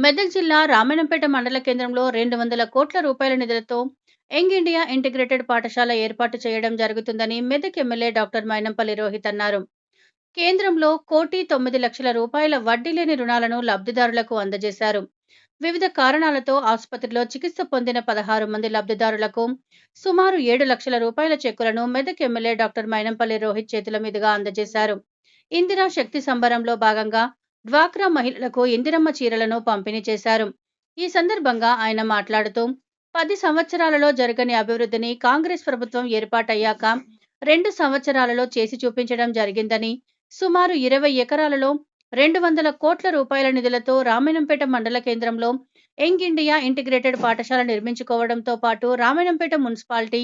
మెదక్ జిల్లా రామాయంపేట మండల కేంద్రంలో 200 కోట్ల రూపాయల నిధులతో యంగ్ ఇండియా ఇంటిగ్రేటెడ్ పాఠశాల ఏర్పాటు చేయడం జరుగుతుందని మెదక్ ఎమ్మెల్యే డాక్టర్ మైనంపల్లి రోహిత్ అన్నారు. కేంద్రంలో 1,09,00,000 రూపాయల వడ్డీ లేని రుణాలను లబ్ధిదారులకు అందజేశారు. వివిధ కారణాలతో ఆసుపత్రిలో చికిత్స పొందిన 16 మంది లబ్ధిదారులకు సుమారు 7 లక్షల రూపాయల చెక్కులను మెదక్ ఎమ్మెల్యే డాక్టర్ మైనంపల్లి రోహిత్ చేతుల మీదుగా అందజేశారు. ఇందిరా శక్తి సంబరంలో భాగంగా డ్వాక్రా మహిళలకు ఇందిరమ్మ చీరలను పంపిణీ చేశారు. ఈ సందర్భంగా ఆయన మాట్లాడుతూ 10 సంవత్సరాలలో జరగని అభివృద్ధిని కాంగ్రెస్ ప్రభుత్వం ఏర్పాటయ్యాక 2 సంవత్సరాలలో చేసి చూపించడం జరిగిందని, సుమారు 20 ఎకరాలలో 200 కోట్ల రూపాయల నిధులతో రామాయంపేట మండల కేంద్రంలో యంగ్ ఇండియా ఇంటిగ్రేటెడ్ పాఠశాల నిర్మించుకోవడంతో పాటు రామాయంపేట మున్సిపాలిటీ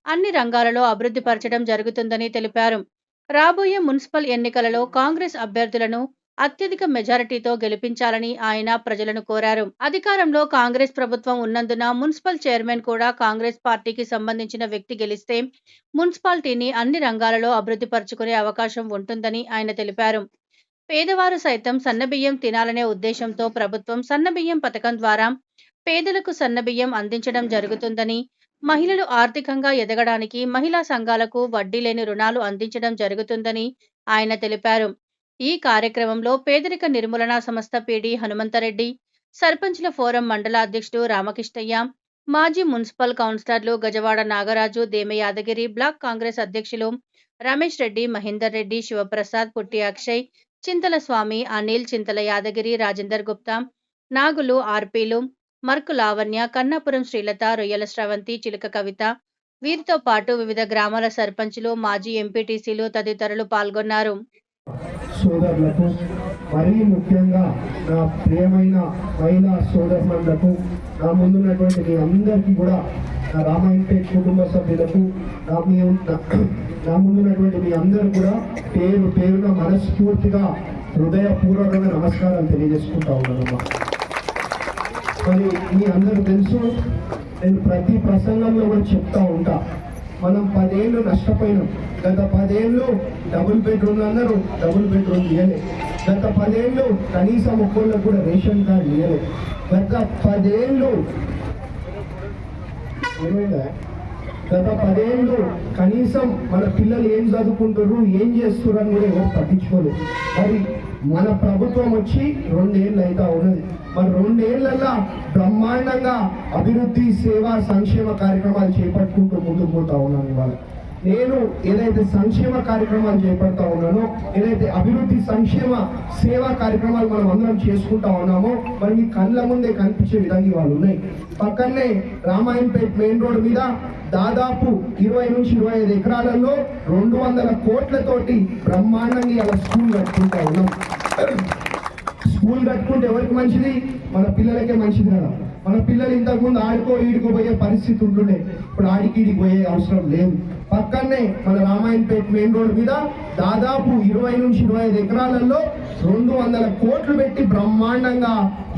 అన్ని రంగాలలో అభివృద్ధి పరచడం జరుగుతుందని తెలిపారు. రాబోయే మున్సిపల్ ఎన్నికలలో కాంగ్రెస్ అభ్యర్థులను అత్యధిక మెజారిటీతో గెలిపించాలని ఆయన ప్రజలను కోరారు. అధికారంలో కాంగ్రెస్ ప్రభుత్వం ఉన్నందున మున్సిపల్ చైర్మన్ కూడా కాంగ్రెస్ పార్టీకి సంబంధించిన వ్యక్తి గెలిస్తే మున్సిపాలిటీని అన్ని రంగాలలో అభివృద్ధి పరుచుకునే అవకాశం ఉంటుందని ఆయన తెలిపారు. పేదవారు సైతం సన్నబియ్యం తినాలనే ఉద్దేశంతో ప్రభుత్వం సన్నబియ్యం పథకం ద్వారా పేదలకు సన్నబియ్యం అందించడం జరుగుతుందని, మహిళలు ఆర్థికంగా ఎదగడానికి మహిళా సంఘాలకు వడ్డీ లేని రుణాలు అందించడం జరుగుతుందని ఆయన తెలిపారు. ఈ కార్యక్రమంలో పేదరిక నిర్మూలన సంస్థ పీడీ హనుమంతరెడ్డి, సర్పంచ్ల ఫోరం మండల అధ్యక్షుడు రామకృష్ణయ్య, మాజీ మున్సిపల్ కౌన్సిలర్లు గజవాడ నాగరాజు, దేమె యాదగిరి, బ్లాక్ కాంగ్రెస్ అధ్యక్షులు రమేష్ రెడ్డి, మహేందర్ రెడ్డి, శివప్రసాద్, పుట్టి అక్షయ్, చింతల స్వామి, అనిల్, చింతల యాదగిరి, రాజేందర్ గుప్తా, నాగులు, ఆర్పీలు, మర్కు లావణ్య, కన్నాపురం శ్రీలత, రొయ్యల శ్రవంతి, చిలుక కవిత, వీరితో పాటు వివిధ గ్రామాల సర్పంచులు, మాజీ ఎంపీటీసీలు తదితరులు పాల్గొన్నారు. సోదరులకు మరీ ముఖ్యంగా నా ప్రియమైన మహిళా సోదరులకు, నా ముందున్నటువంటి మీ అందరికీ కూడా, నా రామాయంపేట కుటుంబ సభ్యులకు, నా ముందున్నటువంటి మీ అందరూ కూడా పేరు పేరున మనస్ఫూర్తిగా హృదయపూర్వకంగా నమస్కారం తెలియజేసుకుంటా ఉన్నానమ్మా. మరి మీ అందరూ తెలుసు, నేను ప్రతి ప్రసంగంలో కూడా చెప్తా ఉంటా, మనం 10 ఏళ్ళు నష్టపోయినాం. గత 10 ఏళ్ళు డబుల్ బెడ్రూమ్లు అన్నారు, డబుల్ బెడ్రూమ్ ఇవ్వలే. గత 10 ఏళ్ళు కనీసం ఒక్కళ్ళకు కూడా రేషన్ కార్డు ఇవ్వలే. గత 10 ఏళ్ళు కనీసం మన పిల్లలు ఏం చదువుకుంటారు, ఏం చేస్తున్నారు కూడా ఎవరు పట్టించుకోలేదు. మరి మన ప్రభుత్వం వచ్చి 2 ఏళ్ళు అయితే ఉన్నది. మరి 2 ఏళ్లలో బ్రహ్మాండంగా అభివృద్ధి, సేవా, సంక్షేమ కార్యక్రమాలు చేపట్టుకుంటూ ముందుకు పోతా ఉన్నాను. ఇవాళ నేను ఏదైతే సంక్షేమ కార్యక్రమాలు చేపడతా ఉన్నానో, ఏదైతే అభివృద్ధి, సంక్షేమ, సేవా కార్యక్రమాలు మనం అందరం చేసుకుంటా ఉన్నామో, మరి మీ కళ్ళ ముందే కనిపించే విధంగా వాళ్ళు ఉన్నాయి. పక్కనే రామాయంపేట మెయిన్ రోడ్ మీద దాదాపు 20 నుంచి 25 ఎకరాలలో 200 కోట్లతోటి బ్రహ్మాండంగా ఇలా స్కూల్ కట్టుకుంటా ఉన్నాం. స్కూల్ కట్టుకుంటే ఎవరికి మంచిది? మన పిల్లలకే మంచిది కదా. మన పిల్లలు ఇంతకుముందు ఆడుకో ఈడుకో పోయే పరిస్థితి ఉంటుండే, ఇప్పుడు ఆడికీడికి పోయే అవసరం లేదు. పక్కనే మన రామాయంపేట మెయిన్ రోడ్ మీద దాదాపు 20 నుంచి 25 ఎకరాలలో 200 కోట్లు పెట్టి బ్రహ్మాండంగా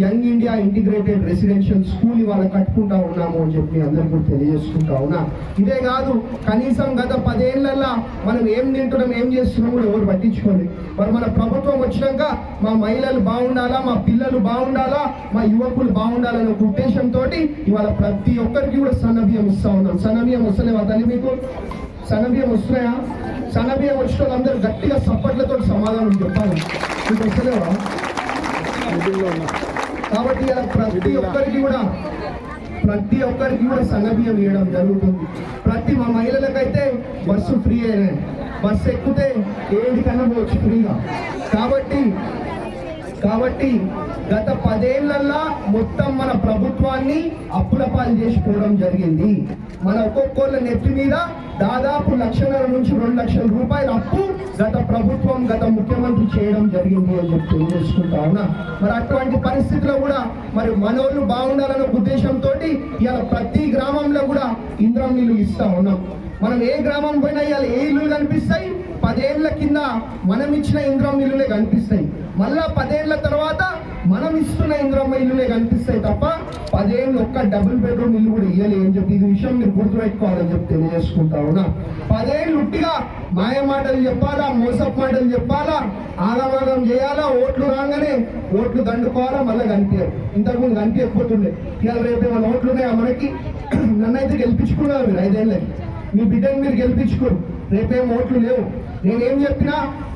young India integrated residential school ఇవాళ కట్టుకుంటా ఉన్నాము అని చెప్పి అందరికీ కూడా తెలియజేసుకుంటా ఉన్నా. ఇదే కాదు, కనీసం గత 10 ఏళ్లలో మనం ఏం తింటున్నాం, ఏం చేస్తున్నాం కూడా ఎవరు పట్టించుకోలేదు. మరి మన ప్రభుత్వం వచ్చినాక మా మహిళలు బాగుండాలా, మా పిల్లలు బాగుండాలా, మా యువకులు బాగుండాలనే ఒక ఉద్దేశంతో ఇవాళ ప్రతి ఒక్కరికి కూడా సన్నబియ్యం ఇస్తా ఉన్నాం. సన్నబియ్యం వస్తలేవా తల్లి మీకు? సన్నబియ్యం వస్తున్నాయా? సన్నబియ్యం వచ్చిన వాళ్ళందరూ గట్టిగా సప్పట్లతో సమాధానం చెప్పాలి. మీకు వస్తలేవా? కాబట్టి ఇలా ప్రతి ఒక్కరికి కూడా సన్నబియ్యం ఇవ్వడం జరుగుతుంది. మా మహిళలకైతే బస్సు ఫ్రీ అయినా, బస్సు ఎక్కితే ఏడికన్నా పోవచ్చు ఫ్రీగా. కాబట్టి గత 10 ఏళ్లలో మొత్తం మన ప్రభుత్వాన్ని అప్పుల పాలు చేసుకోవడం జరిగింది. మన ఒక్కొక్కళ్ళ నెత్తి మీద దాదాపు 1,50,000 నుంచి 2 లక్షల రూపాయల అప్పు గత ప్రభుత్వం, గత ముఖ్యమంత్రి చేయడం జరిగింది అని చెప్పి తెలియజేసుకుంటా ఉన్నా. మరి అటువంటి పరిస్థితిలో కూడా మరి మనోళ్ళు బాగుండాలనే ఉద్దేశంతో ఇవాళ ప్రతి గ్రామంలో కూడా ఇంద్రం ఇల్లు ఇస్తా ఉన్నాం. మనం ఏ గ్రామం పోయినా ఇవాళ ఏ ఇల్లు కనిపిస్తాయి? 10 ఏళ్ల కింద మనం ఇచ్చిన ఇంద్రం ఇల్లులే కనిపిస్తాయి. మళ్ళా 10 ఏళ్ల తర్వాత మనం ఇస్తున్న ఇంద్రమ్మ ఇల్లులే కనిపిస్తాయి తప్ప 10 ఏళ్ళు ఒక్క డబుల్ బెడ్రూమ్ ఇల్లు కూడా ఇయ్యలే అని చెప్పి ఇది విషయం మీరు గుర్తుపెట్టుకోవాలని చెప్పి తెలియజేసుకుంటా ఉన్నా. 10 ఏళ్ళు ఉట్టిగా మాయ మాటలు చెప్పాలా, మోసపు మాటలు చెప్పాలా, ఆగమాగం చేయాలా, ఓట్లు రాగానే ఓట్లు దండుకోవాలా, మళ్ళీ కనిపించారు. ఇంతకుముందు కనిపించకపోతుండే. ఇవాళ రేపు ఏమైనా ఓట్లు ఉన్నాయా మనకి? నన్నైతే గెలిపించుకున్నారు మీరు 5 ఏళ్ళకి, మీ బిడ్డని మీరు గెలిపించుకోరు. రేపేం ఓట్లు లేవు. నేనేం చెప్పినా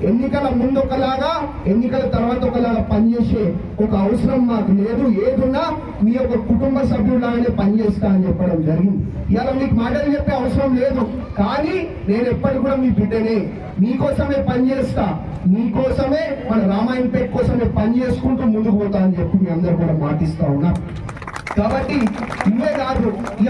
ఎన్నికల ముందు ఒకలాగా, ఎన్నికల తర్వాత ఒకలాగా పనిచేసే ఒక అవసరం మాకు లేదు. ఏదున్నా మీ యొక్క కుటుంబ సభ్యులాగానే పనిచేస్తా అని చెప్పడం జరిగింది. ఇవాళ మీకు మాటలు చెప్పే అవసరం లేదు, కానీ నేను ఎప్పటికి కూడా మీ బిడ్డనే, మీకోసమే పనిచేస్తా, మీకోసమే మన రామాయణపేట కోసమే పని చేసుకుంటూ ముందుకు పోతా అని చెప్పి మీ అందరూ కూడా మాటిస్తా ఉన్నా. కాబట్టి ఇవే కాదు, ఇక